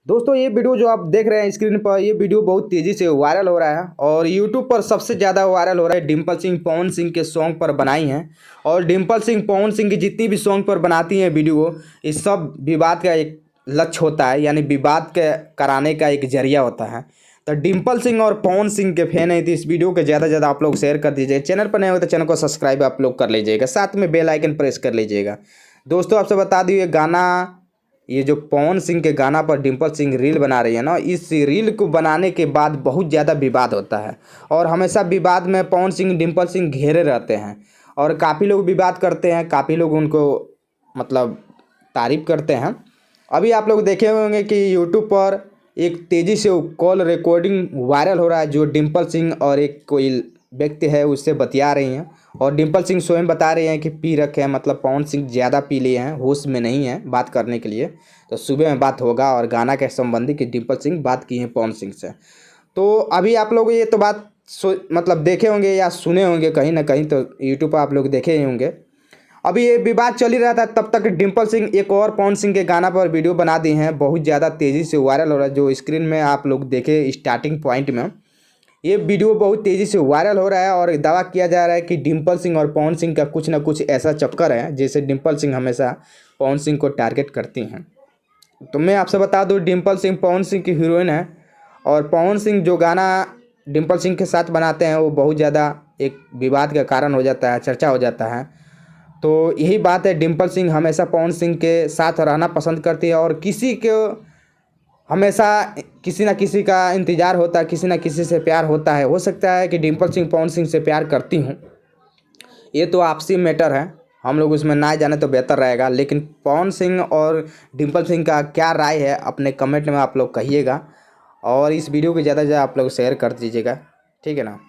दोस्तों ये वीडियो जो आप देख रहे हैं स्क्रीन पर, ये वीडियो बहुत तेज़ी से वायरल हो रहा है और यूट्यूब पर सबसे ज़्यादा वायरल हो रहा है। डिम्पल सिंह पवन सिंह के सॉन्ग पर बनाई हैं और डिम्पल सिंह पवन सिंह की जितनी भी सॉन्ग पर बनाती हैं वीडियो, इस सब विवाद का एक लक्ष्य होता है, यानी विवाद के कराने का एक जरिया होता है। तो डिम्पल सिंह और पवन सिंह के फैन है तो इस वीडियो को ज़्यादा से ज़्यादा आप लोग शेयर कर दीजिएगा। चैनल पर नए हो तो चैनल को सब्सक्राइब आप लोग कर लीजिएगा, साथ में बेल आइकन प्रेस कर लीजिएगा। दोस्तों आपसे बता दी, ये जो पवन सिंह के गाना पर डिम्पल सिंह रील बना रही है ना, इस रील को बनाने के बाद बहुत ज़्यादा विवाद होता है और हमेशा विवाद में पवन सिंह डिम्पल सिंह घेरे रहते हैं और काफ़ी लोग विवाद करते हैं, काफ़ी लोग उनको मतलब तारीफ़ करते हैं। अभी आप लोग देखे होंगे कि यूट्यूब पर एक तेज़ी से कॉल रिकॉर्डिंग वायरल हो रहा है, जो डिम्पल सिंह और एक कोई व्यक्ति है उससे बतिया रही हैं और डिम्पल सिंह स्वयं बता रहे हैं कि पी रखे हैं, मतलब पवन सिंह ज़्यादा पी लिए हैं, होश में नहीं है बात करने के लिए। तो सुबह में बात होगा और गाना के संबंधी कि डिम्पल सिंह बात की हैं पवन सिंह से। तो अभी आप लोग ये तो बात मतलब देखे होंगे या सुने होंगे कहीं ना कहीं, तो यूट्यूब पर आप लोग देखे ही होंगे। अभी ये विवाद चल ही रहा था, तब तक डिम्पल सिंह एक और पवन सिंह के गाना पर वीडियो बना दी हैं, बहुत ज़्यादा तेज़ी से वायरल हो रहा है। जो स्क्रीन में आप लोग देखे स्टार्टिंग पॉइंट में, ये वीडियो बहुत तेज़ी से वायरल हो रहा है और दावा किया जा रहा है कि डिम्पल सिंह और पवन सिंह का कुछ ना कुछ ऐसा चक्कर है जैसे डिम्पल सिंह हमेशा पवन सिंह को टारगेट करती हैं। तो मैं आपसे बता दूं, डिम्पल सिंह पवन सिंह की हीरोइन है और पवन सिंह जो गाना डिम्पल सिंह के साथ बनाते हैं वो बहुत ज़्यादा एक विवाद का कारण हो जाता है, चर्चा हो जाता है। तो यही बात है, डिम्पल सिंह हमेशा पवन सिंह के साथ रहना पसंद करती है और किसी को हमेशा किसी ना किसी का इंतज़ार होता है, किसी ना किसी से प्यार होता है। हो सकता है कि डिम्पल सिंह पवन सिंह से प्यार करती हूँ, ये तो आपसी मैटर है, हम लोग उसमें ना जाने तो बेहतर रहेगा। लेकिन पवन सिंह और डिम्पल सिंह का क्या राय है अपने कमेंट में आप लोग कहिएगा और इस वीडियो को ज़्यादा से ज़्यादा आप लोग शेयर कर दीजिएगा, ठीक है ना।